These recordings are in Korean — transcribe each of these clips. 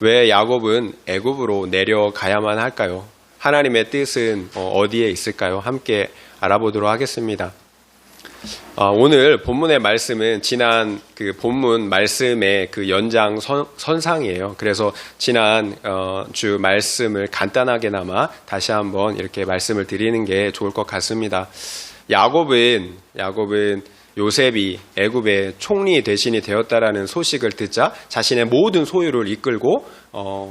왜 야곱은 애굽으로 내려가야만 할까요? 하나님의 뜻은 어디에 있을까요? 함께 알아보도록 하겠습니다. 오늘 본문의 말씀은 지난 그 본문 말씀의 그 연장선상이에요. 그래서 지난 주 말씀을 간단하게나마 다시 한번 이렇게 말씀을 드리는 게 좋을 것 같습니다. 야곱은 요셉이 애굽의 총리 대신이 되었다라는 소식을 듣자 자신의 모든 소유를 이끌고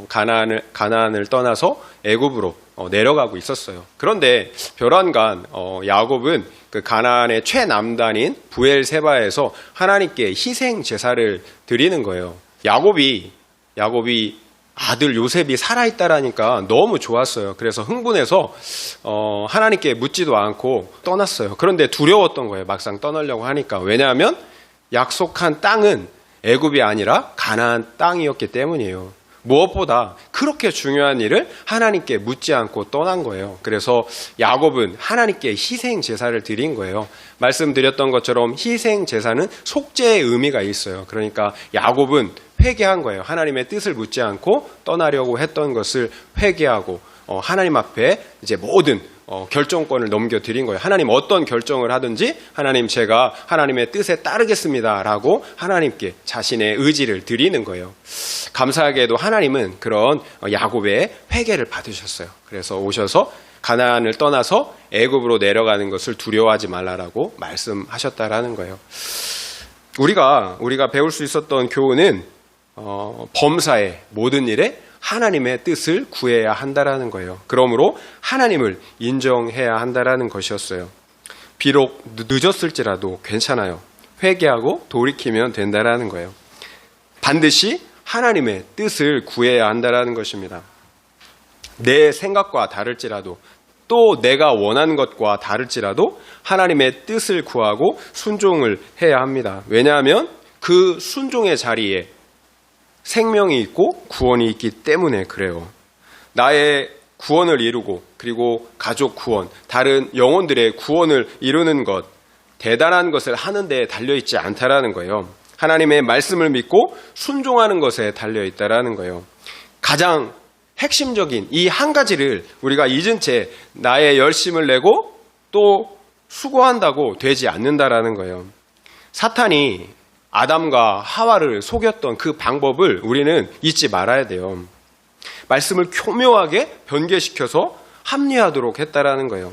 가나안을 떠나서 애굽으로 내려가고 있었어요. 그런데 벼랑간 야곱은 그 가나안의 최남단인 브엘세바에서 하나님께 희생 제사를 드리는 거예요. 야곱이 아들 요셉이 살아있다라니까 너무 좋았어요. 그래서 흥분해서 하나님께 묻지도 않고 떠났어요. 그런데 두려웠던 거예요. 막상 떠나려고 하니까. 왜냐하면 약속한 땅은 애굽이 아니라 가나안 땅이었기 때문이에요. 무엇보다 그렇게 중요한 일을 하나님께 묻지 않고 떠난 거예요. 그래서 야곱은 하나님께 희생 제사를 드린 거예요. 말씀드렸던 것처럼 희생 제사는 속죄의 의미가 있어요. 그러니까 야곱은 회개한 거예요. 하나님의 뜻을 묻지 않고 떠나려고 했던 것을 회개하고 하나님 앞에 이제 모든 결정권을 넘겨드린 거예요. 하나님 어떤 결정을 하든지 하나님 제가 하나님의 뜻에 따르겠습니다라고 하나님께 자신의 의지를 드리는 거예요. 감사하게도 하나님은 그런 야곱의 회개를 받으셨어요. 그래서 오셔서 가나안을 떠나서 애굽으로 내려가는 것을 두려워하지 말라라고 말씀하셨다라는 거예요. 우리가 배울 수 있었던 교훈은 범사의 모든 일에 하나님의 뜻을 구해야 한다라는 거예요. 그러므로 하나님을 인정해야 한다라는 것이었어요. 비록 늦었을지라도 괜찮아요. 회개하고 돌이키면 된다라는 거예요. 반드시 하나님의 뜻을 구해야 한다라는 것입니다. 내 생각과 다를지라도 또 내가 원하는 것과 다를지라도 하나님의 뜻을 구하고 순종을 해야 합니다. 왜냐하면 그 순종의 자리에 생명이 있고 구원이 있기 때문에 그래요. 나의 구원을 이루고 그리고 가족 구원, 다른 영혼들의 구원을 이루는 것, 대단한 것을 하는 데에 달려있지 않다라는 거예요. 하나님의 말씀을 믿고 순종하는 것에 달려있다라는 거예요. 가장 핵심적인 이 한 가지를 우리가 잊은 채 나의 열심을 내고 또 수고한다고 되지 않는다라는 거예요. 사탄이 아담과 하와를 속였던 그 방법을 우리는 잊지 말아야 돼요. 말씀을 교묘하게 변개시켜서 합리화하도록 했다라는 거예요.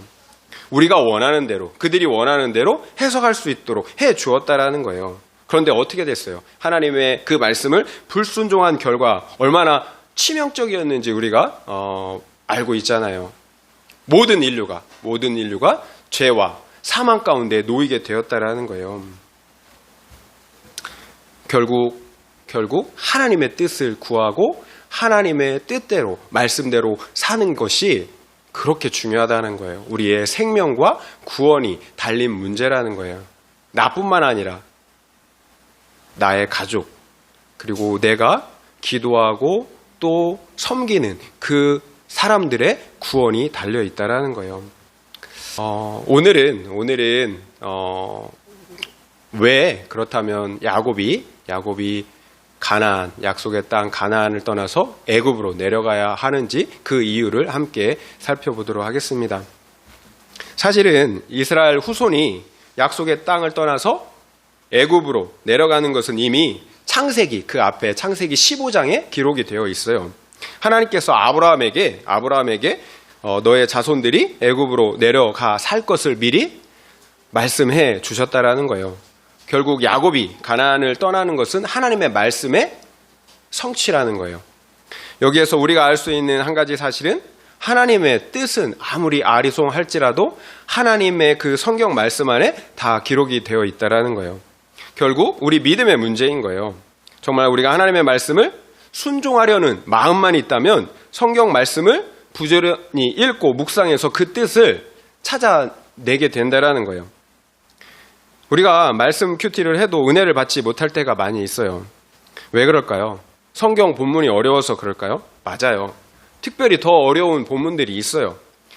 우리가 원하는 대로, 그들이 원하는 대로 해석할 수 있도록 해 주었다라는 거예요. 그런데 어떻게 됐어요? 하나님의 그 말씀을 불순종한 결과 얼마나 치명적이었는지 우리가 알고 있잖아요. 모든 인류가 죄와 사망 가운데 놓이게 되었다라는 거예요. 결국 하나님의 뜻을 구하고 하나님의 뜻대로 말씀대로 사는 것이 그렇게 중요하다는 거예요. 우리의 생명과 구원이 달린 문제라는 거예요. 나뿐만 아니라 나의 가족 그리고 내가 기도하고 또 섬기는 그 사람들의 구원이 달려 있다라는 거예요. 오늘은 왜 그렇다면 야곱이 가나안, 약속의 땅 가나안을 떠나서 애굽으로 내려가야 하는지 그 이유를 함께 살펴보도록 하겠습니다. 사실은 이스라엘 후손이 약속의 땅을 떠나서 애굽으로 내려가는 것은 이미 창세기, 그 앞에 창세기 15장에 기록이 되어 있어요. 하나님께서 아브라함에게 너의 자손들이 애굽으로 내려가 살 것을 미리 말씀해 주셨다라는 거예요. 결국 야곱이 가나안을 떠나는 것은 하나님의 말씀의 성취라는 거예요. 여기에서 우리가 알 수 있는 한 가지 사실은 하나님의 뜻은 아무리 아리송할지라도 하나님의 그 성경 말씀 안에 다 기록이 되어 있다라는 거예요. 결국 우리 믿음의 문제인 거예요. 정말 우리가 하나님의 말씀을 순종하려는 마음만 있다면 성경 말씀을 부지런히 읽고 묵상해서 그 뜻을 찾아내게 된다라는 거예요. 우리가 말씀 큐티를 해도 은혜를 받지 못할 때가 많이 있어요. 왜 그럴까요? 성경 본문이 어려워서 그럴까요? 맞아요. 특별히 더 어려운 본문들이 있어요.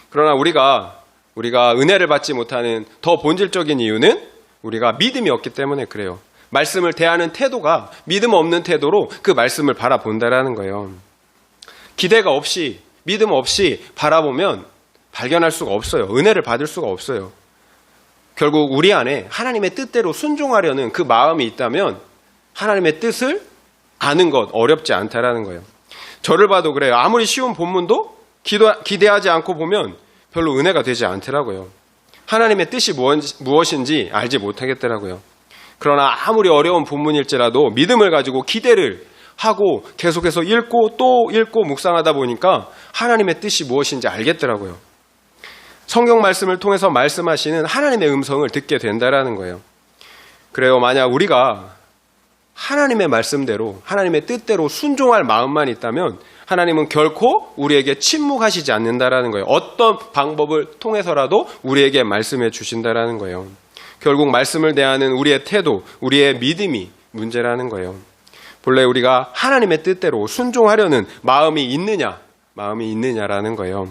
그러나 우리가 은혜를 받지 못하는 더 본질적인 이유는 우리가 믿음이 없기 때문에 그래요. 말씀을 대하는 태도가 믿음 없는 태도로 그 말씀을 바라본다라는 거예요. 기대가 없이, 믿음 없이 바라보면 발견할 수가 없어요. 은혜를 받을 수가 없어요. 결국 우리 안에 하나님의 뜻대로 순종하려는 그 마음이 있다면 하나님의 뜻을 아는 것 어렵지 않다라는 거예요. 저를 봐도 그래요. 아무리 쉬운 본문도 기대하지 않고 보면 별로 은혜가 되지 않더라고요. 하나님의 뜻이 무엇인지 알지 못하겠더라고요. 그러나 아무리 어려운 본문일지라도 믿음을 가지고 기대를 하고 계속해서 읽고 또 읽고 묵상하다 보니까 하나님의 뜻이 무엇인지 알겠더라고요. 성경 말씀을 통해서 말씀하시는 하나님의 음성을 듣게 된다라는 거예요. 그래요. 만약 우리가 하나님의 말씀대로 하나님의 뜻대로 순종할 마음만 있다면 하나님은 결코 우리에게 침묵하시지 않는다라는 거예요. 어떤 방법을 통해서라도 우리에게 말씀해 주신다라는 거예요. 결국 말씀을 대하는 우리의 태도, 우리의 믿음이 문제라는 거예요. 본래 우리가 하나님의 뜻대로 순종하려는 마음이 있느냐라는 거예요.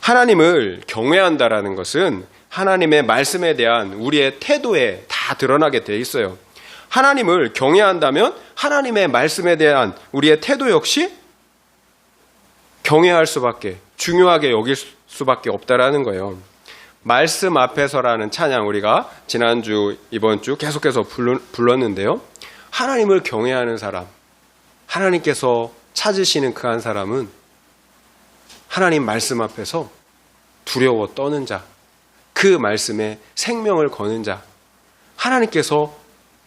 하나님을 경외한다라는 것은 하나님의 말씀에 대한 우리의 태도에 다 드러나게 돼 있어요. 하나님을 경외한다면 하나님의 말씀에 대한 우리의 태도 역시 경외할 수밖에, 중요하게 여길 수밖에 없다라는 거예요. 말씀 앞에서라는 찬양 우리가 지난주, 이번주 계속해서 불렀는데요. 하나님을 경외하는 사람, 하나님께서 찾으시는 그 한 사람은 하나님 말씀 앞에서 두려워 떠는 자, 그 말씀에 생명을 거는 자, 하나님께서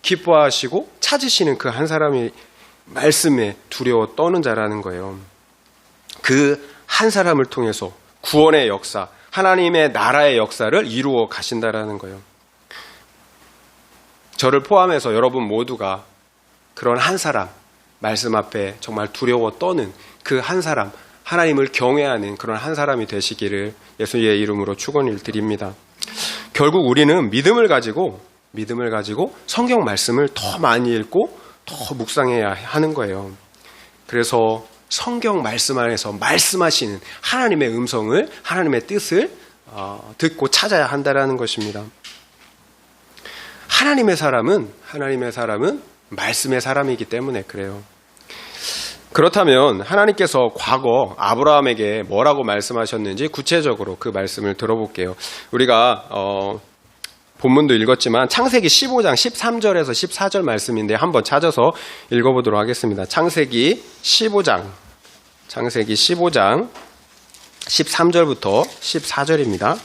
기뻐하시고 찾으시는 그 한 사람이 말씀에 두려워 떠는 자라는 거예요. 그 한 사람을 통해서 구원의 역사, 하나님의 나라의 역사를 이루어 가신다라는 거예요. 저를 포함해서 여러분 모두가 그런 한 사람, 말씀 앞에 정말 두려워 떠는 그 한 사람, 하나님을 경외하는 그런 한 사람이 되시기를 예수의 이름으로 축원을 드립니다. 결국 우리는 믿음을 가지고 성경 말씀을 더 많이 읽고 더 묵상해야 하는 거예요. 그래서 성경 말씀 안에서 말씀하시는 하나님의 음성을, 하나님의 뜻을 듣고 찾아야 한다라는 것입니다. 하나님의 사람은 말씀의 사람이기 때문에 그래요. 그렇다면 하나님께서 과거 아브라함에게 뭐라고 말씀하셨는지 구체적으로 그 말씀을 들어볼게요. 우리가 본문도 읽었지만 창세기 15장 13절에서 14절 말씀인데 한번 찾아서 읽어보도록 하겠습니다. 창세기 15장 13절부터 14절입니다.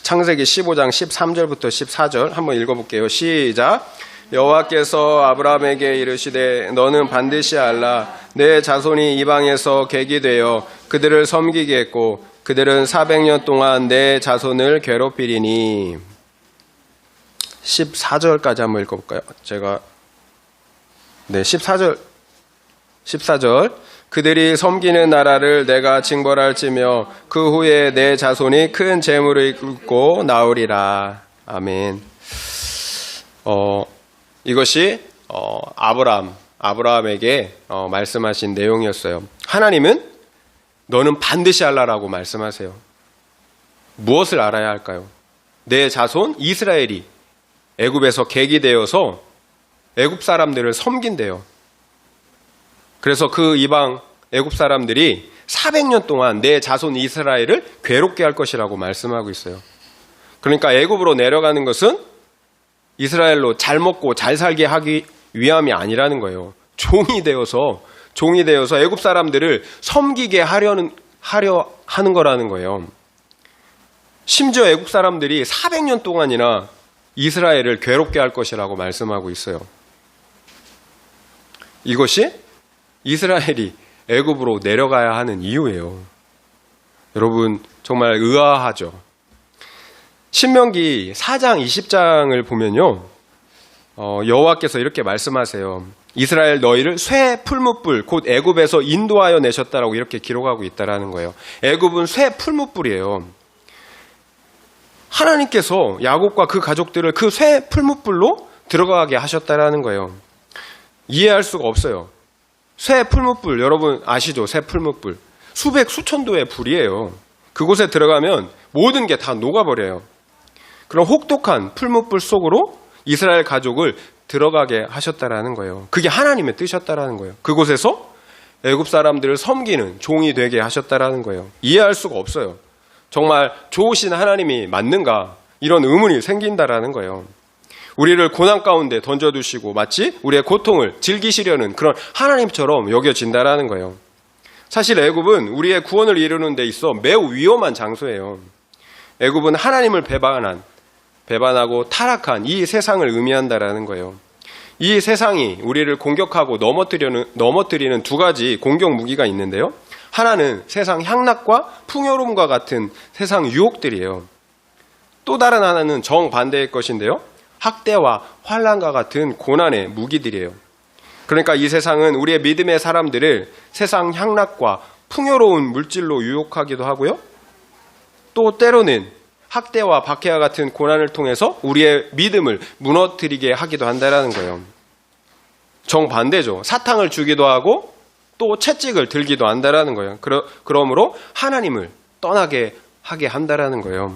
창세기 15장 13절부터 14절 한번 읽어볼게요. 시작. 여호와께서 아브라함에게 이르시되 너는 반드시 알라. 내 자손이 이방에서 객이 되어 그들을 섬기겠고 그들은 400년 동안 내 자손을 괴롭히리니. 14절까지 한번 읽어볼까요? 14절. 그들이 섬기는 나라를 내가 징벌할지며 그 후에 내 자손이 큰 재물을 이끌고 나오리라. 아멘. 이것이 아브라함에게 말씀하신 내용이었어요. 하나님은 너는 반드시 알라라고 말씀하세요. 무엇을 알아야 할까요? 내 자손 이스라엘이 애굽에서 객이 되어서 애굽 사람들을 섬긴대요. 그래서 그 이방 애굽 사람들이 400년 동안 내 자손 이스라엘을 괴롭게 할 것이라고 말씀하고 있어요. 그러니까 애굽으로 내려가는 것은 이스라엘로 잘 먹고 잘 살게 하기 위함이 아니라는 거예요. 종이 되어서 애굽 사람들을 섬기게 하려 하는 거라는 거예요. 심지어 애굽 사람들이 400년 동안이나 이스라엘을 괴롭게 할 것이라고 말씀하고 있어요. 이것이 이스라엘이 애굽으로 내려가야 하는 이유예요. 여러분 정말 의아하죠. 신명기 4장 20장을 보면요, 여호와께서 이렇게 말씀하세요. 이스라엘 너희를 쇠 풀무불 곧 애굽에서 인도하여 내셨다라고 이렇게 기록하고 있다라는 거예요. 애굽은 쇠 풀무불이에요. 하나님께서 야곱과 그 가족들을 그 쇠 풀무불로 들어가게 하셨다라는 거예요. 이해할 수가 없어요. 쇠 풀무불 여러분 아시죠? 쇠 풀무불 수백 수천도의 불이에요. 그곳에 들어가면 모든 게 다 녹아버려요. 그런 혹독한 풀무불 속으로 이스라엘 가족을 들어가게 하셨다라는 거예요. 그게 하나님의 뜻이었다라는 거예요. 그곳에서 애굽 사람들을 섬기는 종이 되게 하셨다라는 거예요. 이해할 수가 없어요. 정말 좋으신 하나님이 맞는가? 이런 의문이 생긴다라는 거예요. 우리를 고난 가운데 던져두시고 마치 우리의 고통을 즐기시려는 그런 하나님처럼 여겨진다라는 거예요. 사실 애굽은 우리의 구원을 이루는 데 있어 매우 위험한 장소예요. 애굽은 하나님을 배반하고 타락한 이 세상을 의미한다라는 거예요. 이 세상이 우리를 공격하고 넘어뜨리는 두 가지 공격 무기가 있는데요. 하나는 세상 향락과 풍요로움과 같은 세상 유혹들이에요. 또 다른 하나는 정반대의 것인데요. 학대와 환난과 같은 고난의 무기들이에요. 그러니까 이 세상은 우리의 믿음의 사람들을 세상 향락과 풍요로운 물질로 유혹하기도 하고요. 또 때로는 학대와 박해와 같은 고난을 통해서 우리의 믿음을 무너뜨리게 하기도 한다는 거예요. 정반대죠. 사탕을 주기도 하고 또 채찍을 들기도 한다는 거예요. 그러므로 하나님을 떠나게 하게 한다는 거예요.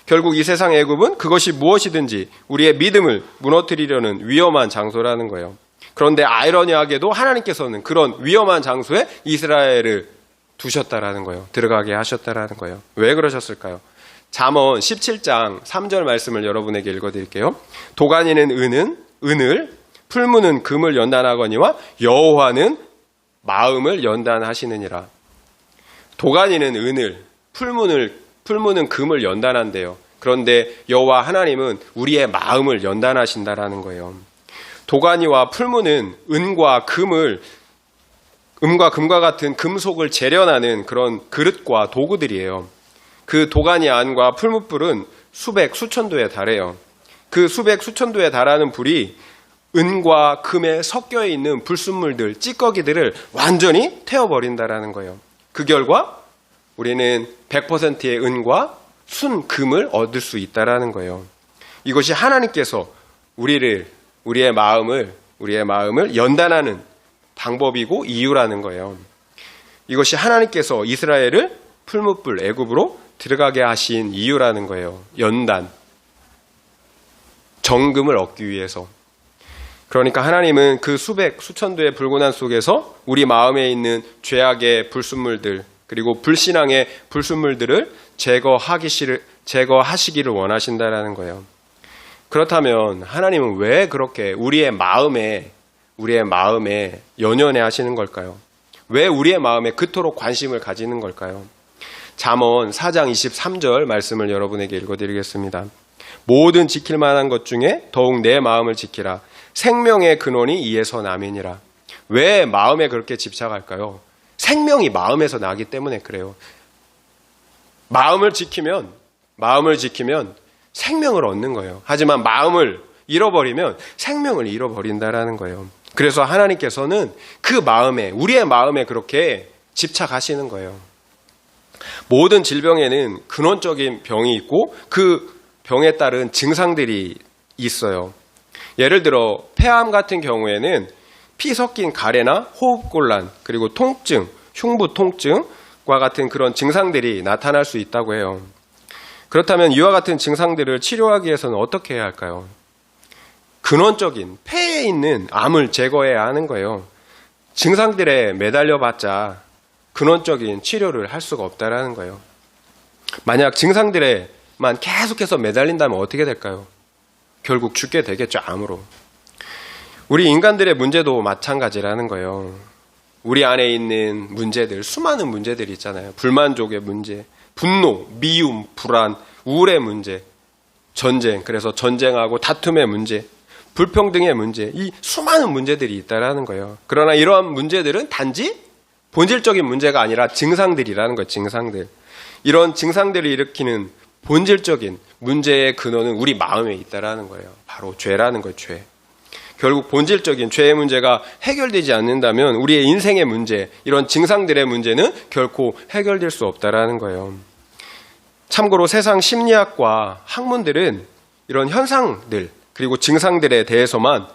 결국 이 세상 애굽은 그것이 무엇이든지 우리의 믿음을 무너뜨리려는 위험한 장소라는 거예요. 그런데 아이러니하게도 하나님께서는 그런 위험한 장소에 이스라엘을 두셨다라는 거예요. 들어가게 하셨다라는 거예요. 왜 그러셨을까요? 잠언 17장 3절 말씀을 여러분에게 읽어드릴게요. 도가니는 은을, 풀무는 금을 연단하거니와 여호와는 마음을 연단하시느니라. 도가니는 은을, 풀무는 금을 연단한대요. 그런데 여호와 하나님은 우리의 마음을 연단하신다라는 거예요. 도가니와 풀무는 은과 금과 같은 금속을 재련하는 그런 그릇과 도구들이에요. 그 도가니 안과 풀무불은 수천 도에 달해요. 그 수천 도에 달하는 불이 은과 금에 섞여 있는 불순물들, 찌꺼기들을 완전히 태워버린다라는 거예요. 그 결과 우리는 100%의 은과 순금을 얻을 수 있다라는 거예요. 이것이 하나님께서 우리의 마음을 연단하는 방법이고 이유라는 거예요. 이것이 하나님께서 이스라엘을 풀무불 애굽으로 들어가게 하신 이유라는 거예요. 연단, 정금을 얻기 위해서. 그러니까 하나님은 그 수천 도의 불고난 속에서 우리 마음에 있는 죄악의 불순물들 그리고 불신앙의 불순물들을 제거하시기를 원하신다라는 거예요. 그렇다면 하나님은 왜 그렇게 우리의 마음에 연연해 하시는 걸까요? 왜 우리의 마음에 그토록 관심을 가지는 걸까요? 잠언 4장 23절 말씀을 여러분에게 읽어드리겠습니다. 모든 지킬 만한 것 중에 더욱 내 마음을 지키라. 생명의 근원이 이에서 남이니라. 왜 마음에 그렇게 집착할까요? 생명이 마음에서 나기 때문에 그래요. 마음을 지키면 생명을 얻는 거예요. 하지만 마음을 잃어버리면 생명을 잃어버린다라는 거예요. 그래서 하나님께서는 우리의 마음에 그렇게 집착하시는 거예요. 모든 질병에는 근원적인 병이 있고 그 병에 따른 증상들이 있어요. 예를 들어 폐암 같은 경우에는 피 섞인 가래나 호흡곤란 그리고 통증, 흉부 통증과 같은 그런 증상들이 나타날 수 있다고 해요. 그렇다면 이와 같은 증상들을 치료하기 위해서는 어떻게 해야 할까요? 근원적인 폐에 있는 암을 제거해야 하는 거예요. 증상들에 매달려봤자 근원적인 치료를 할 수가 없다라는 거예요. 만약 증상들에만 계속해서 매달린다면 어떻게 될까요? 결국 죽게 되겠죠, 암으로. 우리 인간들의 문제도 마찬가지라는 거예요. 우리 안에 있는 문제들, 수많은 문제들이 있잖아요. 불만족의 문제, 분노, 미움, 불안, 우울의 문제, 전쟁, 그래서 전쟁하고 다툼의 문제, 불평등의 문제, 이 수많은 문제들이 있다라는 거예요. 그러나 이러한 문제들은 단지 본질적인 문제가 아니라 증상들이라는 거예요. 증상들. 이런 증상들을 일으키는 본질적인 문제의 근원은 우리 마음에 있다라는 거예요. 바로 죄라는 거예요. 죄. 결국 본질적인 죄의 문제가 해결되지 않는다면 우리의 인생의 문제, 이런 증상들의 문제는 결코 해결될 수 없다라는 거예요. 참고로 세상 심리학과 학문들은 이런 현상들 그리고 증상들에 대해서만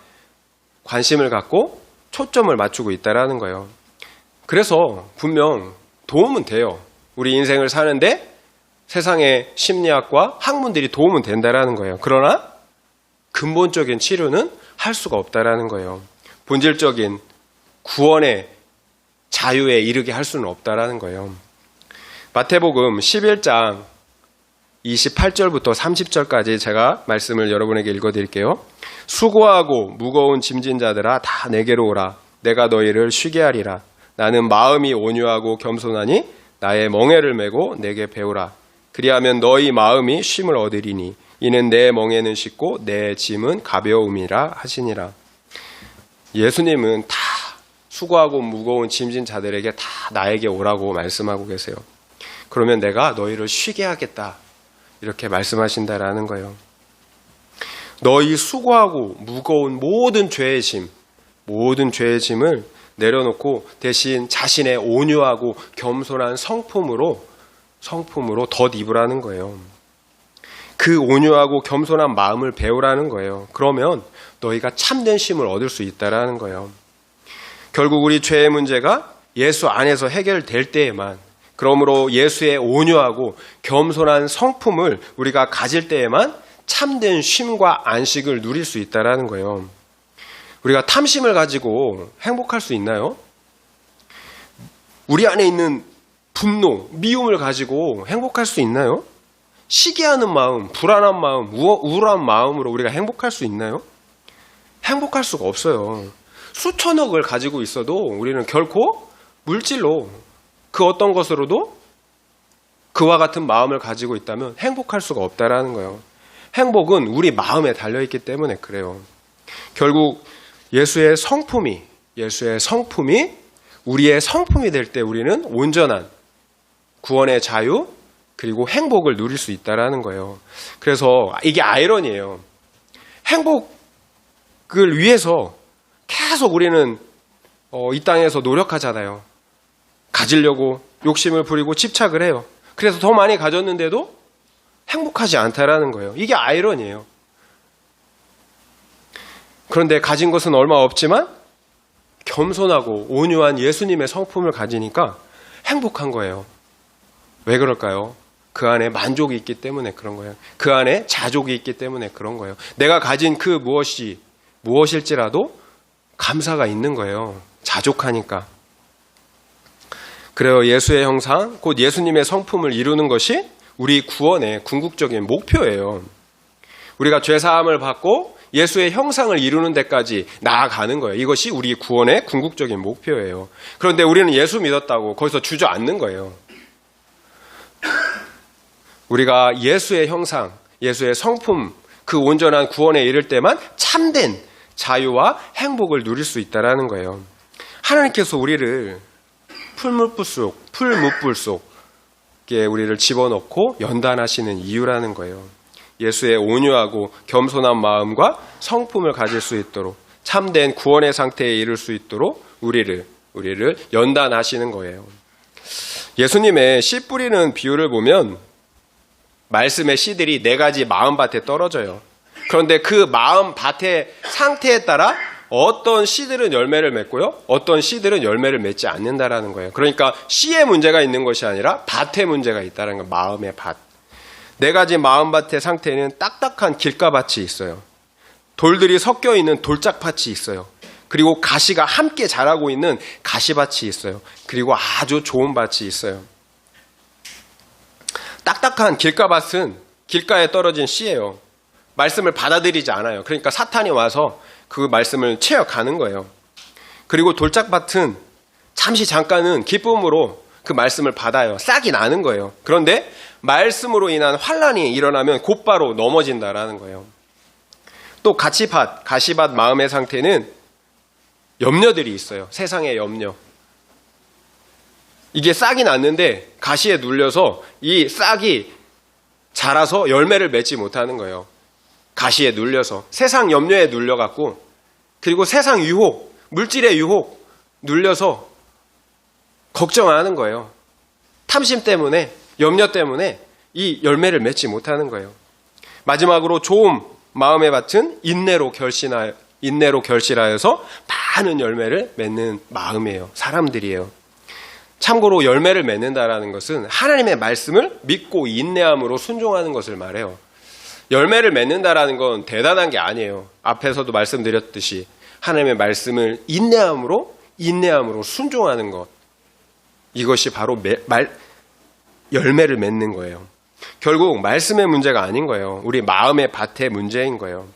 관심을 갖고 초점을 맞추고 있다라는 거예요. 그래서 분명 도움은 돼요. 우리 인생을 사는데 세상의 심리학과 학문들이 도움은 된다라는 거예요. 그러나 근본적인 치료는 할 수가 없다라는 거예요. 본질적인 구원의 자유에 이르게 할 수는 없다라는 거예요. 마태복음 11장 28절부터 30절까지 제가 말씀을 여러분에게 읽어드릴게요. 수고하고 무거운 짐진 자들아 다 내게로 오라. 내가 너희를 쉬게 하리라. 나는 마음이 온유하고 겸손하니 나의 멍에를 메고 내게 배우라. 그리하면 너희 마음이 쉼을 얻으리니 이는 내 멍에는 쉽고 내 짐은 가벼움이라 하시니라. 예수님은 다 수고하고 무거운 짐진 자들에게 다 나에게 오라고 말씀하고 계세요. 그러면 내가 너희를 쉬게 하겠다. 이렇게 말씀하신다라는 거예요. 너희 수고하고 무거운 모든 죄의 짐을 내려놓고 대신 자신의 온유하고 겸손한 성품으로 덧입으라는 거예요. 그 온유하고 겸손한 마음을 배우라는 거예요. 그러면 너희가 참된 쉼을 얻을 수 있다라는 거예요. 결국 우리 죄의 문제가 예수 안에서 해결될 때에만, 그러므로 예수의 온유하고 겸손한 성품을 우리가 가질 때에만 참된 쉼과 안식을 누릴 수 있다라는 거예요. 우리가 탐심을 가지고 행복할 수 있나요? 우리 안에 있는 분노, 미움을 가지고 행복할 수 있나요? 시기하는 마음, 불안한 마음, 우울한 마음으로 우리가 행복할 수 있나요? 행복할 수가 없어요. 수천억을 가지고 있어도 우리는 결코 물질로 그 어떤 것으로도 그와 같은 마음을 가지고 있다면 행복할 수가 없다라는 거예요. 행복은 우리 마음에 달려있기 때문에 그래요. 결국 예수의 성품이 우리의 성품이 될 때 우리는 온전한 구원의 자유 그리고 행복을 누릴 수 있다라는 거예요. 그래서 이게 아이러니예요. 행복을 위해서 계속 우리는 이 땅에서 노력하잖아요. 가지려고 욕심을 부리고 집착을 해요. 그래서 더 많이 가졌는데도 행복하지 않다라는 거예요. 이게 아이러니예요. 그런데 가진 것은 얼마 없지만 겸손하고 온유한 예수님의 성품을 가지니까 행복한 거예요. 왜 그럴까요? 그 안에 만족이 있기 때문에 그런 거예요. 그 안에 자족이 있기 때문에 그런 거예요. 내가 가진 그 무엇일지라도 감사가 있는 거예요. 자족하니까. 그래요. 예수의 형상, 곧 예수님의 성품을 이루는 것이 우리 구원의 궁극적인 목표예요. 우리가 죄사함을 받고 예수의 형상을 이루는 데까지 나아가는 거예요. 이것이 우리 구원의 궁극적인 목표예요. 그런데 우리는 예수 믿었다고 거기서 주저앉는 거예요. 우리가 예수의 형상, 예수의 성품, 그 온전한 구원에 이를 때만 참된 자유와 행복을 누릴 수 있다는 거예요. 하나님께서 우리를 풀무불 속에 우리를 집어넣고 연단하시는 이유라는 거예요. 예수의 온유하고 겸손한 마음과 성품을 가질 수 있도록 참된 구원의 상태에 이를 수 있도록 우리를 연단하시는 거예요. 예수님의 씨 뿌리는 비유를 보면 말씀의 씨들이 4가지 마음밭에 떨어져요. 그런데 그 마음밭의 상태에 따라 어떤 씨들은 열매를 맺고요, 어떤 씨들은 열매를 맺지 않는다라는 거예요. 그러니까 씨에 문제가 있는 것이 아니라 밭에 문제가 있다는 거예요. 마음의 밭. 4가지 마음밭의 상태에는 딱딱한 길가밭이 있어요. 돌들이 섞여 있는 돌짝밭이 있어요. 그리고 가시가 함께 자라고 있는 가시밭이 있어요. 그리고 아주 좋은 밭이 있어요. 딱딱한 길가밭은 길가에 떨어진 씨예요. 말씀을 받아들이지 않아요. 그러니까 사탄이 와서 그 말씀을 채워가는 거예요. 그리고 돌짝밭은 잠깐은 기쁨으로 그 말씀을 받아요. 싹이 나는 거예요. 그런데 말씀으로 인한 환란이 일어나면 곧바로 넘어진다라는 거예요. 또 가시밭 마음의 상태는 염려들이 있어요. 세상의 염려. 이게 싹이 났는데 가시에 눌려서 이 싹이 자라서 열매를 맺지 못하는 거예요. 가시에 눌려서 세상 염려에 눌려갖고, 그리고 세상 유혹, 물질의 유혹 눌려서 걱정하는 거예요. 탐심 때문에, 염려 때문에 이 열매를 맺지 못하는 거예요. 마지막으로 좋은 마음의 밭은 인내로 결실하여서 많은 열매를 맺는 마음이에요. 사람들이에요. 참고로 열매를 맺는다라는 것은 하나님의 말씀을 믿고 인내함으로 순종하는 것을 말해요. 열매를 맺는다라는 건 대단한 게 아니에요. 앞에서도 말씀드렸듯이 하나님의 말씀을 인내함으로 순종하는 것. 이것이 바로 열매를 맺는 거예요. 결국 말씀의 문제가 아닌 거예요. 우리 마음의 밭의 문제인 거예요.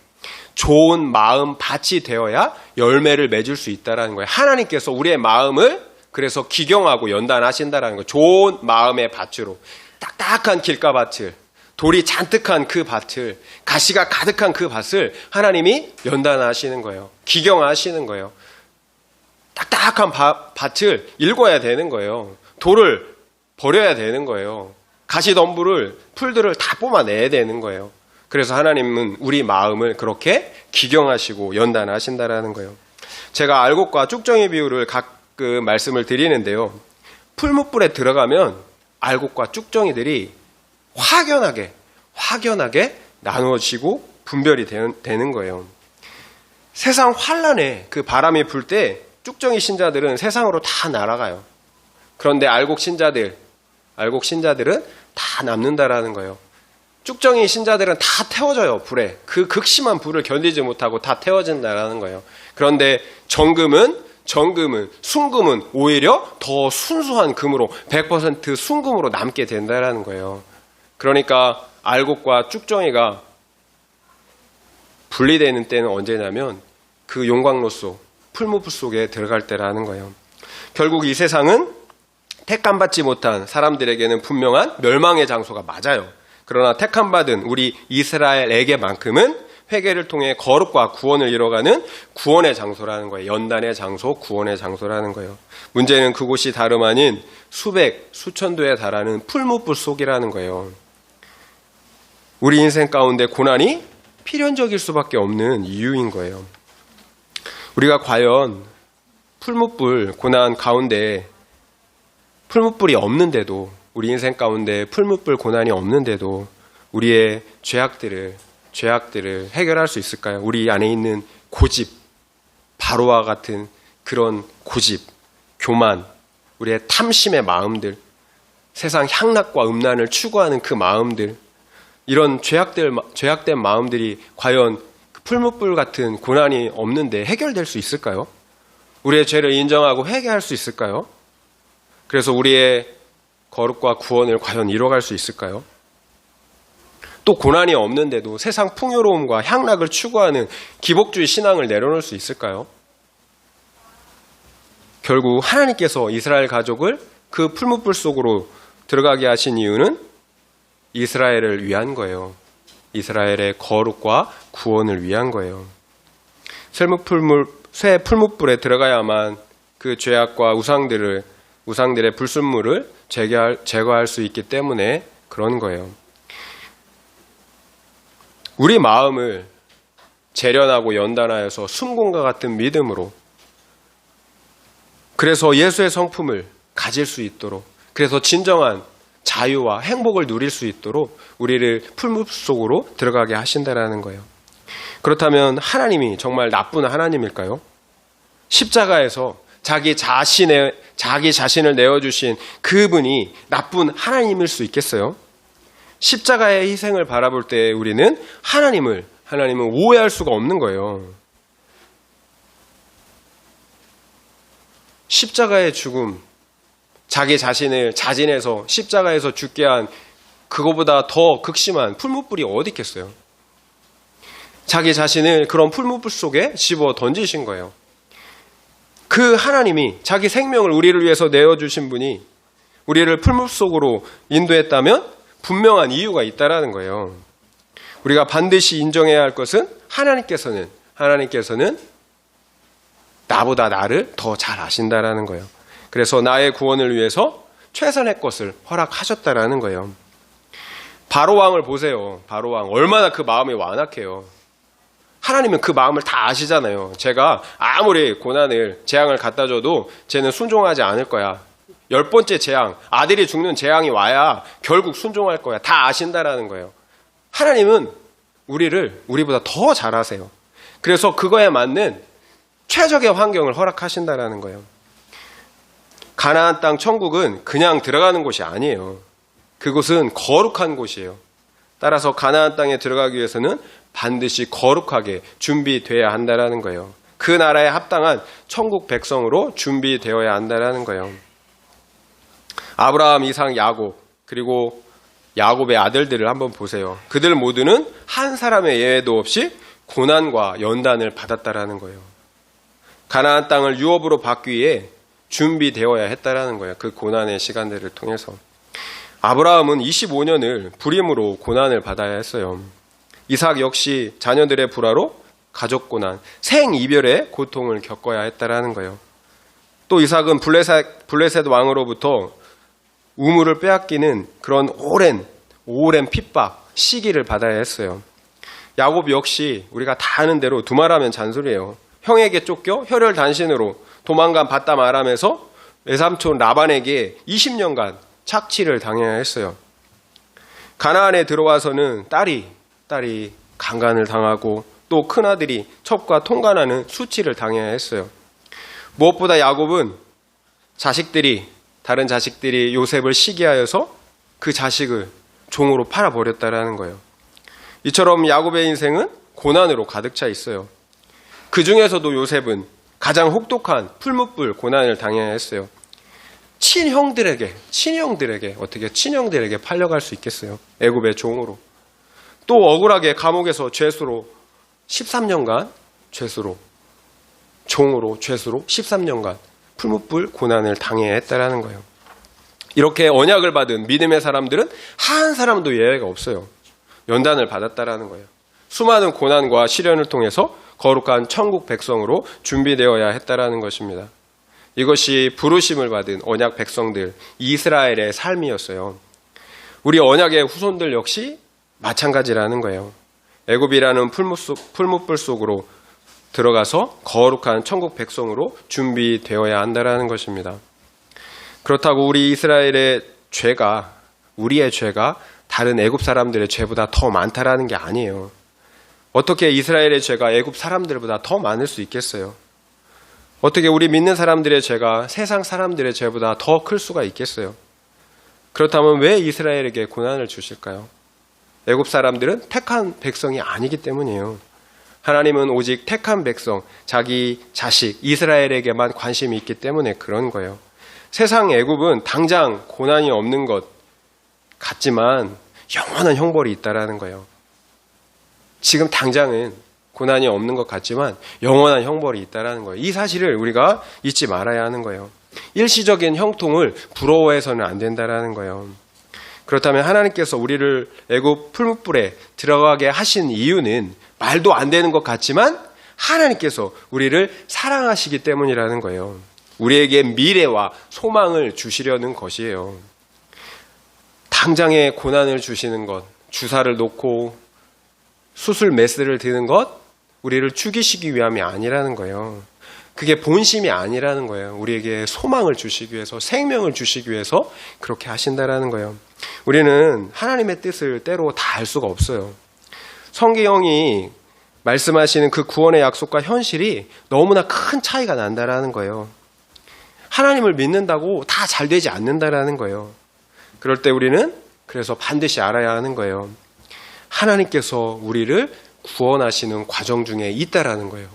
좋은 마음 밭이 되어야 열매를 맺을 수 있다는 거예요. 하나님께서 우리의 마음을 그래서 기경하고 연단하신다는 거예요. 좋은 마음의 밭으로. 딱딱한 길가밭을, 돌이 잔뜩한 그 밭을, 가시가 가득한 그 밭을 하나님이 연단하시는 거예요. 기경하시는 거예요. 딱딱한 밭을 읽어야 되는 거예요. 돌을 버려야 되는 거예요. 가시덤불을, 풀들을 다 뽑아내야 되는 거예요. 그래서 하나님은 우리 마음을 그렇게 기경하시고 연단하신다라는 거예요. 제가 알곡과 쭉정이 비유를 가끔 말씀을 드리는데요. 풀무불에 들어가면 알곡과 쭉정이들이 확연하게 나누어지고 분별이 되는 거예요. 세상 환란에 그 바람이 불 때 쭉정이 신자들은 세상으로 다 날아가요. 그런데 알곡 신자들은 다 남는다라는 거예요. 쭉정이 신자들은 다 태워져요, 불에. 그 극심한 불을 견디지 못하고 다 태워진다라는 거예요. 그런데 순금은 오히려 더 순수한 금으로 100% 순금으로 남게 된다라는 거예요. 그러니까 알곡과 쭉정이가 분리되는 때는 언제냐면 그 용광로 속, 풀무불 속에 들어갈 때라는 거예요. 결국 이 세상은 택함받지 못한 사람들에게는 분명한 멸망의 장소가 맞아요. 그러나 택함받은 우리 이스라엘에게만큼은 회개를 통해 거룩과 구원을 이뤄가는 구원의 장소라는 거예요. 연단의 장소, 구원의 장소라는 거예요. 문제는 그곳이 다름 아닌 수천도에 달하는 풀무불 속이라는 거예요. 우리 인생 가운데 고난이 필연적일 수밖에 없는 이유인 거예요. 우리가 과연 풀무불 고난 가운데 풀무불이 없는데도, 우리 인생 가운데 풀무불 고난이 없는데도 우리의 죄악들을 해결할 수 있을까요? 우리 안에 있는 고집, 바로와 같은 그런 고집, 교만, 우리의 탐심의 마음들, 세상 향락과 음란을 추구하는 그 마음들, 이런 죄악된 마음들이 과연 풀무불 같은 고난이 없는데 해결될 수 있을까요? 우리의 죄를 인정하고 회개할 수 있을까요? 그래서 우리의 거룩과 구원을 과연 이뤄갈 수 있을까요? 또 고난이 없는데도 세상 풍요로움과 향락을 추구하는 기복주의 신앙을 내려놓을 수 있을까요? 결국 하나님께서 이스라엘 가족을 그 풀무불 속으로 들어가게 하신 이유는 이스라엘을 위한 거예요. 이스라엘의 거룩과 구원을 위한 거예요. 새 풀무불에 들어가야만 그 죄악과 우상들의 불순물을 제거할 수 있기 때문에 그런 거예요. 우리 마음을 재련하고 연단하여서 숨공과 같은 믿음으로, 그래서 예수의 성품을 가질 수 있도록, 그래서 진정한 자유와 행복을 누릴 수 있도록 우리를 풀무불 속으로 들어가게 하신다라는 거예요. 그렇다면 하나님이 정말 나쁜 하나님일까요? 십자가에서 자기 자신을 내어주신 그분이 나쁜 하나님일 수 있겠어요? 십자가의 희생을 바라볼 때 우리는 하나님은 오해할 수가 없는 거예요. 십자가의 죽음, 자기 자신을 자진해서 십자가에서 죽게 한 그거보다 더 극심한 풀무불이 어디 있겠어요? 자기 자신을 그런 풀무불 속에 집어 던지신 거예요. 그 하나님이 자기 생명을 우리를 위해서 내어주신 분이 우리를 풀무불 속으로 인도했다면 분명한 이유가 있다라는 거예요. 우리가 반드시 인정해야 할 것은 하나님께서는 나보다 나를 더 잘 아신다라는 거예요. 그래서 나의 구원을 위해서 최선의 것을 허락하셨다라는 거예요. 바로왕을 보세요. 바로왕 얼마나 그 마음이 완악해요. 하나님은 그 마음을 다 아시잖아요. 제가 아무리 재앙을 갖다 줘도 쟤는 순종하지 않을 거야. 10번째 재앙, 아들이 죽는 재앙이 와야 결국 순종할 거야. 다 아신다라는 거예요. 하나님은 우리보다 더 잘 아세요. 그래서 그거에 맞는 최적의 환경을 허락하신다라는 거예요. 가나안 땅 천국은 그냥 들어가는 곳이 아니에요. 그곳은 거룩한 곳이에요. 따라서 가나안 땅에 들어가기 위해서는 반드시 거룩하게 준비되어야 한다라는 거예요. 그 나라에 합당한 천국 백성으로 준비되어야 한다라는 거예요. 아브라함, 이삭, 야곱, 그리고 야곱의 아들들을 한번 보세요. 그들 모두는 한 사람의 예외도 없이 고난과 연단을 받았다라는 거예요. 가나안 땅을 유업으로 받기 위해 준비되어야 했다라는 거예요. 그 고난의 시간들을 통해서. 아브라함은 25년을 불임으로 고난을 받아야 했어요. 이삭 역시 자녀들의 불화로 가족 고난, 생이별의 고통을 겪어야 했다라는 거예요. 또 이삭은 블레셋 왕으로부터 우물을 빼앗기는 그런 오랜 핍박, 시기를 받아야 했어요. 야곱 역시 우리가 다 아는 대로 두말하면 잔소리예요. 형에게 쫓겨 혈혈 단신으로 도망간 바담 아람에서 외삼촌 라반에게 20년간 착취를 당해야 했어요. 가나안에 들어와서는 딸이 강간을 당하고 또 큰아들이 첩과 통간하는 수치를 당해야 했어요. 무엇보다 야곱은 다른 자식들이 요셉을 시기하여서 그 자식을 종으로 팔아버렸다라는 거예요. 이처럼 야곱의 인생은 고난으로 가득 차 있어요. 그 중에서도 요셉은 가장 혹독한 풀무불 고난을 당해야 했어요. 친형들에게 어떻게 친형들에게 팔려갈 수 있겠어요? 애굽의 종으로. 또 억울하게 감옥에서 죄수로 13년간 종으로 13년간 풀무불 고난을 당해야 했다라는 거예요. 이렇게 언약을 받은 믿음의 사람들은 한 사람도 예외가 없어요. 연단을 받았다라는 거예요. 수많은 고난과 시련을 통해서 거룩한 천국 백성으로 준비되어야 했다라는 것입니다. 이것이 부르심을 받은 언약 백성들, 이스라엘의 삶이었어요. 우리 언약의 후손들 역시 마찬가지라는 거예요. 애굽이라는 풀무불 속으로 들어가서 거룩한 천국 백성으로 준비되어야 한다라는 것입니다. 그렇다고 우리 이스라엘의 죄가, 우리의 죄가 다른 애굽 사람들의 죄보다 더 많다라는 게 아니에요. 어떻게 이스라엘의 죄가 애굽 사람들보다 더 많을 수 있겠어요? 어떻게 우리 믿는 사람들의 죄가 세상 사람들의 죄보다 더 클 수가 있겠어요? 그렇다면 왜 이스라엘에게 고난을 주실까요? 애굽 사람들은 택한 백성이 아니기 때문이에요. 하나님은 오직 택한 백성, 자기 자식 이스라엘에게만 관심이 있기 때문에 그런 거예요. 세상 애굽은 당장 고난이 없는 것 같지만 영원한 형벌이 있다라는 거예요. 지금 당장은 고난이 없는 것 같지만 영원한 형벌이 있다라는 거예요. 이 사실을 우리가 잊지 말아야 하는 거예요. 일시적인 형통을 부러워해서는 안 된다라는 거예요. 그렇다면 하나님께서 우리를 애굽 풀무불에 들어가게 하신 이유는 말도 안 되는 것 같지만 하나님께서 우리를 사랑하시기 때문이라는 거예요. 우리에게 미래와 소망을 주시려는 것이에요. 당장의 고난을 주시는 것, 주사를 놓고 수술 메스를 드는 것, 우리를 죽이시기 위함이 아니라는 거예요. 그게 본심이 아니라는 거예요. 우리에게 소망을 주시기 위해서, 생명을 주시기 위해서 그렇게 하신다라는 거예요. 우리는 하나님의 뜻을 때로 다 알 수가 없어요. 성경이 말씀하시는 그 구원의 약속과 현실이 너무나 큰 차이가 난다라는 거예요. 하나님을 믿는다고 다 잘 되지 않는다라는 거예요. 그럴 때 우리는 그래서 반드시 알아야 하는 거예요. 하나님께서 우리를 구원하시는 과정 중에 있다라는 거예요.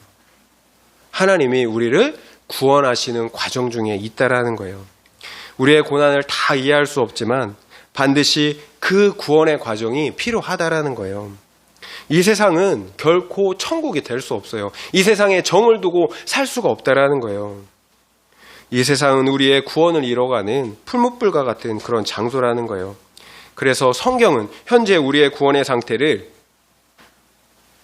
하나님이 우리를 구원하시는 과정 중에 있다라는 거예요. 우리의 고난을 다 이해할 수 없지만 반드시 그 구원의 과정이 필요하다라는 거예요. 이 세상은 결코 천국이 될 수 없어요. 이 세상에 정을 두고 살 수가 없다라는 거예요. 이 세상은 우리의 구원을 이뤄가는 풀무불과 같은 그런 장소라는 거예요. 그래서 성경은 현재 우리의 구원의 상태를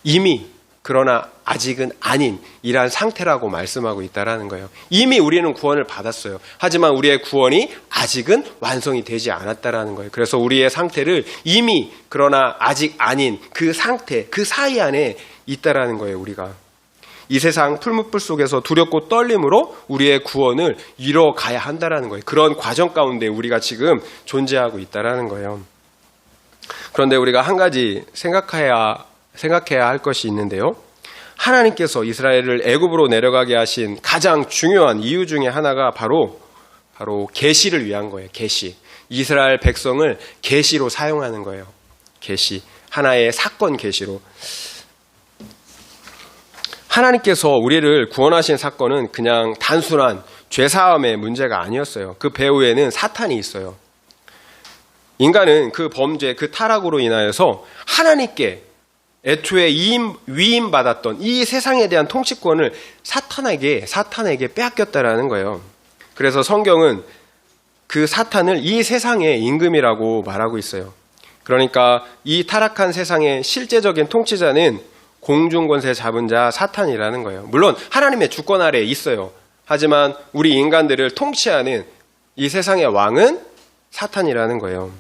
이미 그러나 아직은 아닌 이러한 상태라고 말씀하고 있다라는 거예요. 이미 우리는 구원을 받았어요. 하지만 우리의 구원이 아직은 완성이 되지 않았다라는 거예요. 그래서 우리의 상태를 이미 그러나 아직 아닌 그 상태, 그 사이 안에 있다라는 거예요. 우리가 이 세상 풀무불 속에서 두렵고 떨림으로 우리의 구원을 이뤄가야 한다라는 거예요. 그런 과정 가운데 우리가 지금 존재하고 있다라는 거예요. 그런데 우리가 한 가지 생각해야 할 것이 있는데요. 하나님께서 이스라엘을 애굽으로 내려가게 하신 가장 중요한 이유 중에 하나가 바로 계시를 위한 거예요. 계시. 이스라엘 백성을 계시로 사용하는 거예요. 계시. 하나의 사건 계시로. 하나님께서 우리를 구원하신 사건은 그냥 단순한 죄사함의 문제가 아니었어요. 그 배후에는 사탄이 있어요. 인간은 그 범죄, 그 타락으로 인하여서 하나님께 애초에 위임받았던 이 세상에 대한 통치권을 사탄에게 빼앗겼다라는 거예요. 그래서 성경은 그 사탄을 이 세상의 임금이라고 말하고 있어요. 그러니까 이 타락한 세상의 실제적인 통치자는 공중권세 잡은 자 사탄이라는 거예요. 물론 하나님의 주권 아래에 있어요. 하지만 우리 인간들을 통치하는 이 세상의 왕은 사탄이라는 거예요.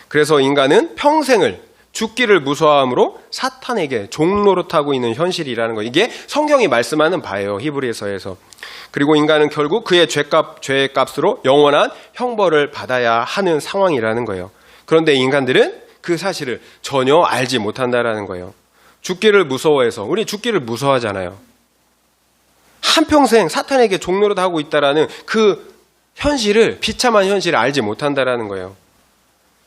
그래서 인간은 평생을 죽기를 무서워함으로 사탄에게 종노릇하고 있는 현실이라는 거예요. 이게 성경이 말씀하는 바예요. 히브리서에서. 그리고 인간은 결국 그의 죄의 값으로 영원한 형벌을 받아야 하는 상황이라는 거예요. 그런데 인간들은 그 사실을 전혀 알지 못한다라는 거예요. 죽기를 무서워해서, 우리 죽기를 무서워하잖아요. 한평생 사탄에게 종노릇하고 있다라는 그 현실을, 비참한 현실을 알지 못한다라는 거예요.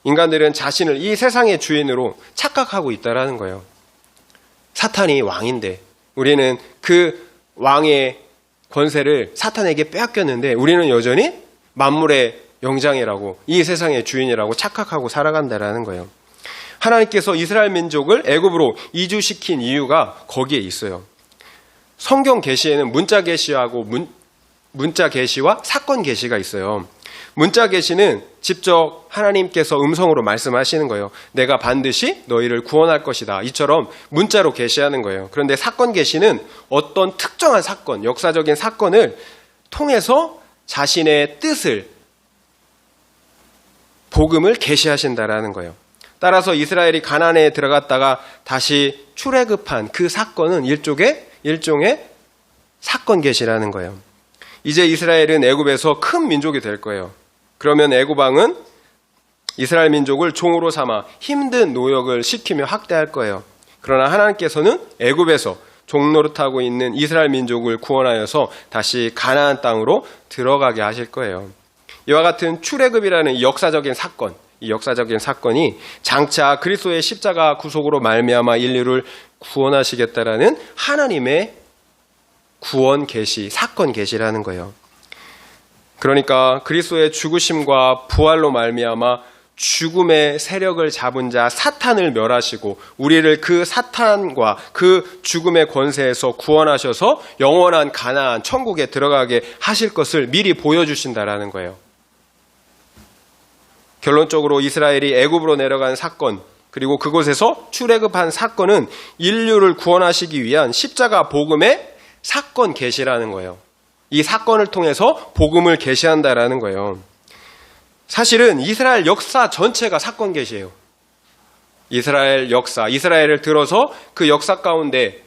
인간들은 자신을 이 세상의 주인으로 착각하고 있다라는 거예요. 사탄이 왕인데 우리는 그 왕의 권세를 사탄에게 빼앗겼는데 우리는 여전히 만물의 영장이라고, 이 세상의 주인이라고 착각하고 살아간다라는 거예요. 하나님께서 이스라엘 민족을 애굽으로 이주시킨 이유가 거기에 있어요. 성경 계시에는 문자 계시하고 문자 계시와 사건 계시가 있어요. 문자 계시는 직접 하나님께서 음성으로 말씀하시는 거예요. 내가 반드시 너희를 구원할 것이다. 이처럼 문자로 계시하는 거예요. 그런데 사건 계시는 어떤 특정한 사건, 역사적인 사건을 통해서 자신의 뜻을, 복음을 계시하신다라는 거예요. 따라서 이스라엘이 가나안에 들어갔다가 다시 출애굽한 그 사건은 일종의 사건 계시라는 거예요. 이제 이스라엘은 애굽에서 큰 민족이 될 거예요. 그러면 애굽 왕은 이스라엘 민족을 종으로 삼아 힘든 노역을 시키며 학대할 거예요. 그러나 하나님께서는 애굽에서 종노릇하고 있는 이스라엘 민족을 구원하여서 다시 가나안 땅으로 들어가게 하실 거예요. 이와 같은 출애굽이라는 이 역사적인 사건이 장차 그리스도의 십자가 구속으로 말미암아 인류를 구원하시겠다라는 하나님의 구원 계시, 사건 계시라는 거예요. 그러니까 그리스도의 죽으심과 부활로 말미암아 죽음의 세력을 잡은 자 사탄을 멸하시고 우리를 그 사탄과 그 죽음의 권세에서 구원하셔서 영원한 가나안 천국에 들어가게 하실 것을 미리 보여주신다라는 거예요. 결론적으로 이스라엘이 애굽으로 내려간 사건, 그리고 그곳에서 출애굽한 사건은 인류를 구원하시기 위한 십자가 복음의 사건 계시라는 거예요. 이 사건을 통해서 복음을 계시한다라는 거예요. 사실은 이스라엘 역사 전체가 사건 계시예요. 이스라엘 역사, 이스라엘을 들어서 그 역사 가운데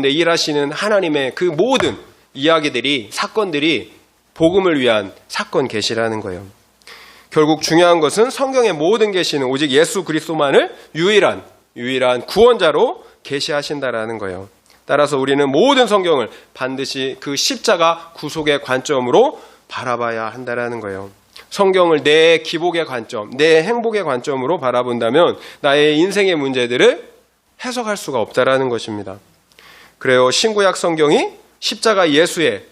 일하시는 하나님의 그 모든 이야기들이, 사건들이 복음을 위한 사건 계시라는 거예요. 결국 중요한 것은 성경의 모든 계시는 오직 예수 그리스도만을 유일한 구원자로 계시하신다라는 거예요. 따라서 우리는 모든 성경을 반드시 그 십자가 구속의 관점으로 바라봐야 한다라는 거예요. 성경을 내 기복의 관점, 내 행복의 관점으로 바라본다면 나의 인생의 문제들을 해석할 수가 없다라는 것입니다. 그래요. 신구약 성경이 십자가 예수의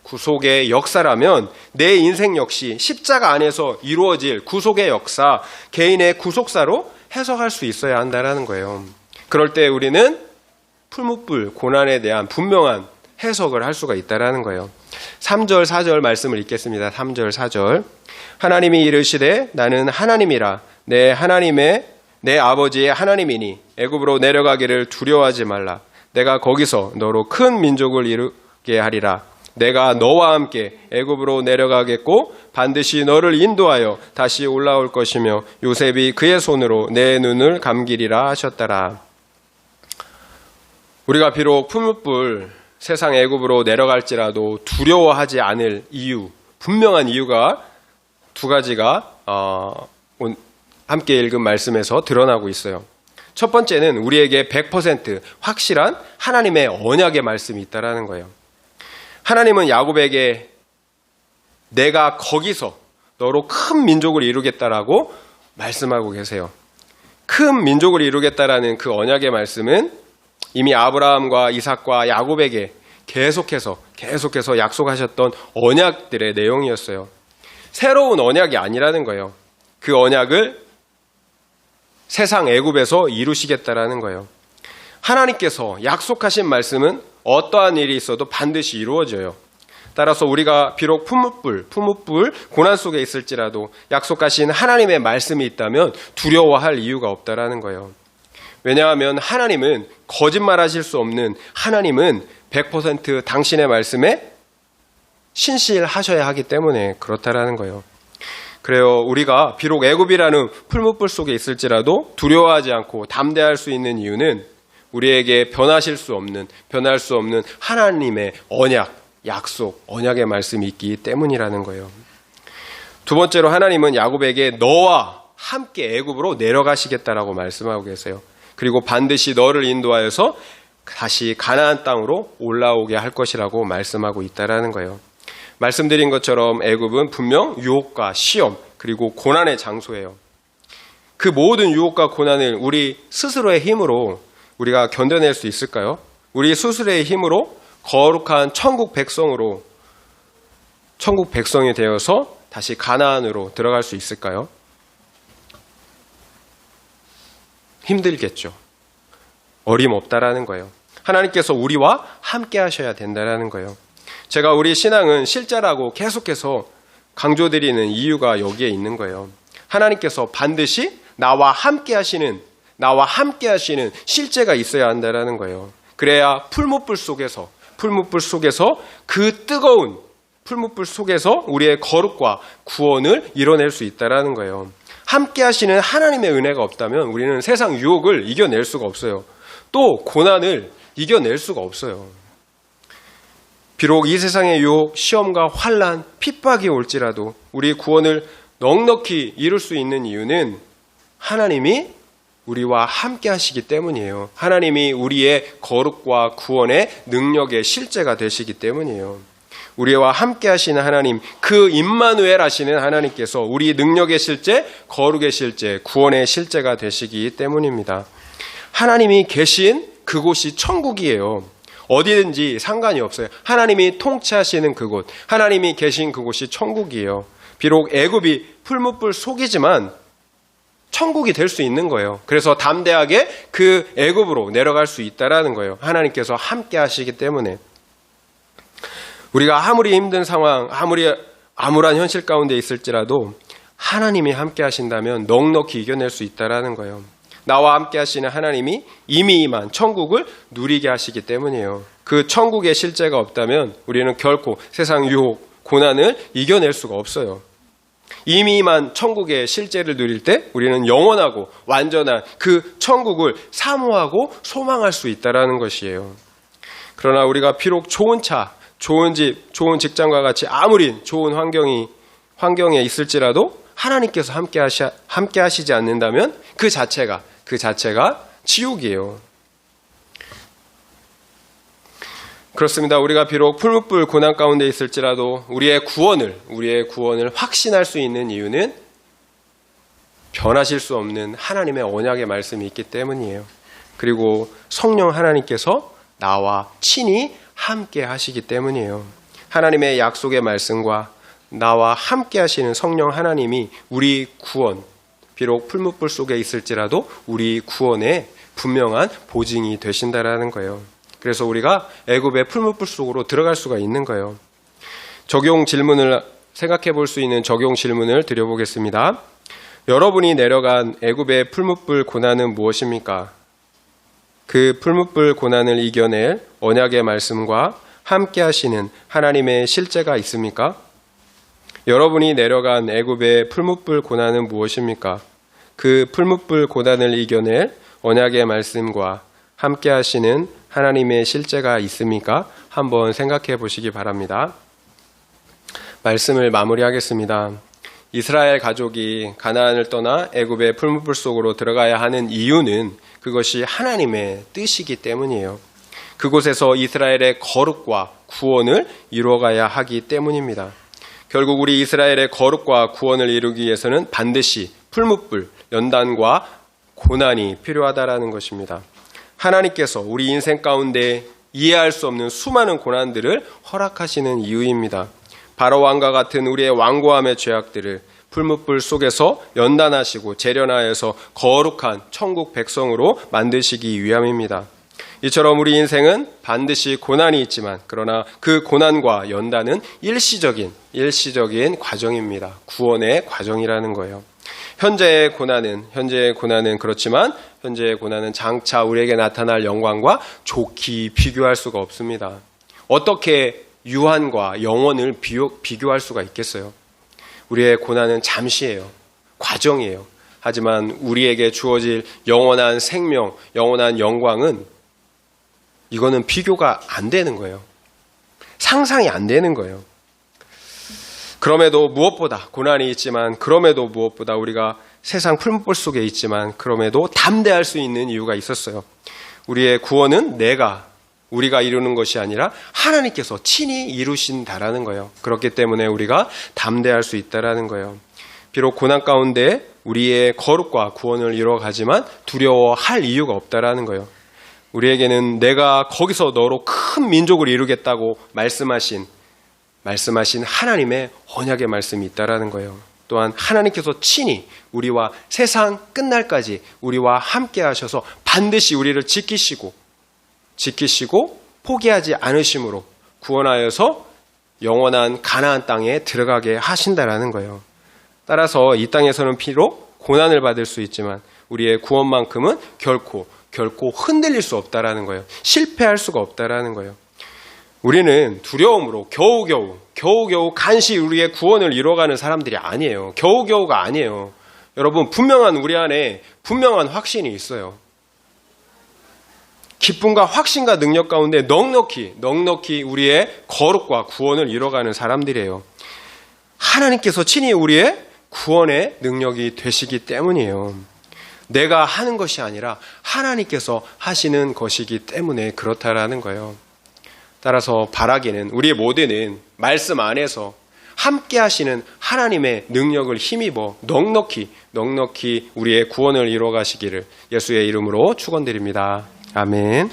구속의 역사라면 내 인생 역시 십자가 안에서 이루어질 구속의 역사, 개인의 구속사로 해석할 수 있어야 한다라는 거예요. 그럴 때 우리는 풀무불 고난에 대한 분명한 해석을 할 수가 있다라는 거예요. 3절 4절 말씀을 읽겠습니다. 3절 4절. 하나님이 이르시되 나는 하나님이라 내 아버지의 하나님이니 애굽으로 내려가기를 두려워하지 말라. 내가 거기서 너로 큰 민족을 이루게 하리라. 내가 너와 함께 애굽으로 내려가겠고 반드시 너를 인도하여 다시 올라올 것이며 요셉이 그의 손으로 내 눈을 감기리라 하셨더라. 우리가 비록 풀무불 세상 애굽으로 내려갈지라도 두려워하지 않을 이유, 분명한 이유가 두 가지가 함께 읽은 말씀에서 드러나고 있어요. 첫 번째는 우리에게 100% 확실한 하나님의 언약의 말씀이 있다는 거예요. 하나님은 야곱에게 내가 거기서 너로 큰 민족을 이루겠다라고 말씀하고 계세요. 큰 민족을 이루겠다라는 그 언약의 말씀은 이미 아브라함과 이삭과 야곱에게 계속해서 약속하셨던 언약들의 내용이었어요. 새로운 언약이 아니라는 거예요. 그 언약을 세상 애굽에서 이루시겠다라는 거예요. 하나님께서 약속하신 말씀은 어떠한 일이 있어도 반드시 이루어져요. 따라서 우리가 비록 품무불, 고난 속에 있을지라도 약속하신 하나님의 말씀이 있다면 두려워할 이유가 없다라는 거예요. 왜냐하면 하나님은 거짓말하실 수 없는 하나님은 100% 당신의 말씀에 신실하셔야 하기 때문에 그렇다라는 거예요. 그래요. 우리가 비록 애굽이라는 풀무불 속에 있을지라도 두려워하지 않고 담대할 수 있는 이유는 우리에게 변할 수 없는 하나님의 언약, 약속, 언약의 말씀이 있기 때문이라는 거예요. 두 번째로 하나님은 야곱에게 너와 함께 애굽으로 내려가시겠다라고 말씀하고 계세요. 그리고 반드시 너를 인도하여서 다시 가나안 땅으로 올라오게 할 것이라고 말씀하고 있다라는 거예요. 말씀드린 것처럼 애굽은 분명 유혹과 시험 그리고 고난의 장소예요. 그 모든 유혹과 고난을 우리 스스로의 힘으로 우리가 견뎌낼 수 있을까요? 우리 스스로의 힘으로 거룩한 천국 백성이 되어서 다시 가나안으로 들어갈 수 있을까요? 힘들겠죠. 어림없다라는 거예요. 하나님께서 우리와 함께 하셔야 된다라는 거예요. 제가 우리 신앙은 실제라고 계속해서 강조드리는 이유가 여기에 있는 거예요. 하나님께서 반드시 나와 함께 하시는 실제가 있어야 한다라는 거예요. 그래야 풀무불 속에서 그 뜨거운 풀무불 속에서 우리의 거룩과 구원을 이뤄낼 수 있다라는 거예요. 함께 하시는 하나님의 은혜가 없다면 우리는 세상 유혹을 이겨낼 수가 없어요. 또 고난을 이겨낼 수가 없어요. 비록 이 세상의 유혹, 시험과 환난, 핍박이 올지라도 우리 구원을 넉넉히 이룰 수 있는 이유는 하나님이 우리와 함께 하시기 때문이에요. 하나님이 우리의 거룩과 구원의 능력의 실제가 되시기 때문이에요. 우리와 함께 하시는 하나님, 그 임마누엘 하시는 하나님께서 우리 능력의 실제, 거룩의 실제, 구원의 실제가 되시기 때문입니다. 하나님이 계신 그곳이 천국이에요. 어디든지 상관이 없어요. 하나님이 통치하시는 그곳, 하나님이 계신 그곳이 천국이에요. 비록 애굽이 풀무불 속이지만 천국이 될 수 있는 거예요. 그래서 담대하게 그 애굽으로 내려갈 수 있다라는 거예요. 하나님께서 함께 하시기 때문에. 우리가 아무리 힘든 상황, 암울한 현실 가운데 있을지라도 하나님이 함께 하신다면 넉넉히 이겨낼 수 있다라는 거예요. 나와 함께 하시는 하나님이 이미 임한 천국을 누리게 하시기 때문이에요. 그 천국의 실제가 없다면 우리는 결코 세상 유혹, 고난을 이겨낼 수가 없어요. 이미 임한 천국의 실제를 누릴 때 우리는 영원하고 완전한 그 천국을 사모하고 소망할 수 있다는 것이에요. 그러나 우리가 비록 좋은 차, 좋은 집, 좋은 직장과 같이 아무리 좋은 환경에 있을지라도 하나님께서 함께 하시지 않는다면 그 자체가 지옥이에요. 그렇습니다. 우리가 비록 풀무불 고난 가운데 있을지라도 우리의 구원을 확신할 수 있는 이유는 변하실 수 없는 하나님의 언약의 말씀이 있기 때문이에요. 그리고 성령 하나님께서 나와 친히 함께 하시기 때문이에요. 하나님의 약속의 말씀과 나와 함께 하시는 성령 하나님이 우리 구원, 비록 풀무불 속에 있을지라도 우리 구원의 분명한 보증이 되신다라는 거예요. 그래서 우리가 애굽의 풀무불 속으로 들어갈 수가 있는 거예요. 생각해 볼 수 있는 적용 질문을 드려보겠습니다. 여러분이 내려간 애굽의 풀무불 고난은 무엇입니까? 그 풀무불 고난을 이겨낼 언약의 말씀과 함께 하시는 하나님의 실제가 있습니까? 여러분이 내려간 애굽의 풀무불 고난은 무엇입니까? 그 풀무불 고난을 이겨낼 언약의 말씀과 함께 하시는 하나님의 실제가 있습니까? 한번 생각해 보시기 바랍니다. 말씀을 마무리하겠습니다. 이스라엘 가족이 가나안을 떠나 애굽의 풀무불 속으로 들어가야 하는 이유는 그것이 하나님의 뜻이기 때문이에요. 그곳에서 이스라엘의 거룩과 구원을 이루어가야 하기 때문입니다. 결국 우리 이스라엘의 거룩과 구원을 이루기 위해서는 반드시 풀무불, 연단과 고난이 필요하다라는 것입니다. 하나님께서 우리 인생 가운데 이해할 수 없는 수많은 고난들을 허락하시는 이유입니다. 바로 왕과 같은 우리의 완고함의 죄악들을 풀무불 속에서 연단하시고 재련하여서 거룩한 천국 백성으로 만드시기 위함입니다. 이처럼 우리 인생은 반드시 고난이 있지만 그러나 그 고난과 연단은 일시적인 과정입니다. 구원의 과정이라는 거예요. 현재의 고난은 그렇지만 현재의 고난은 장차 우리에게 나타날 영광과 좋게 비교할 수가 없습니다. 어떻게 유한과 영원을 비교할 수가 있겠어요? 우리의 고난은 잠시예요. 과정이에요. 하지만 우리에게 주어질 영원한 생명, 영원한 영광은 이거는 비교가 안 되는 거예요. 상상이 안 되는 거예요. 그럼에도 무엇보다 고난이 있지만 그럼에도 무엇보다 우리가 세상 풀무불 속에 있지만 그럼에도 담대할 수 있는 이유가 있었어요. 우리의 구원은 우리가 이루는 것이 아니라 하나님께서 친히 이루신다라는 거예요. 그렇기 때문에 우리가 담대할 수 있다라는 거예요. 비록 고난 가운데 우리의 거룩과 구원을 이루어가지만 두려워할 이유가 없다라는 거예요. 우리에게는 내가 거기서 너로 큰 민족을 이루겠다고 말씀하신 하나님의 언약의 말씀이 있다라는 거예요. 또한 하나님께서 친히 우리와 세상 끝날까지 우리와 함께 하셔서 반드시 우리를 지키시고 포기하지 않으심으로 구원하여서 영원한 가나안 땅에 들어가게 하신다라는 거예요. 따라서 이 땅에서는 비록 고난을 받을 수 있지만 우리의 구원만큼은 결코 흔들릴 수 없다라는 거예요. 실패할 수가 없다라는 거예요. 우리는 두려움으로 겨우겨우 간신히 우리의 구원을 이뤄가는 사람들이 아니에요. 겨우겨우가 아니에요. 여러분, 우리 안에 분명한 확신이 있어요. 기쁨과 확신과 능력 가운데 넉넉히 우리의 거룩과 구원을 이뤄가는 사람들이에요. 하나님께서 친히 우리의 구원의 능력이 되시기 때문이에요. 내가 하는 것이 아니라 하나님께서 하시는 것이기 때문에 그렇다라는 거예요. 따라서 바라기는 우리 모두는 말씀 안에서 함께 하시는 하나님의 능력을 힘입어 넉넉히 우리의 구원을 이루어 가시기를 예수의 이름으로 축원드립니다. 아멘.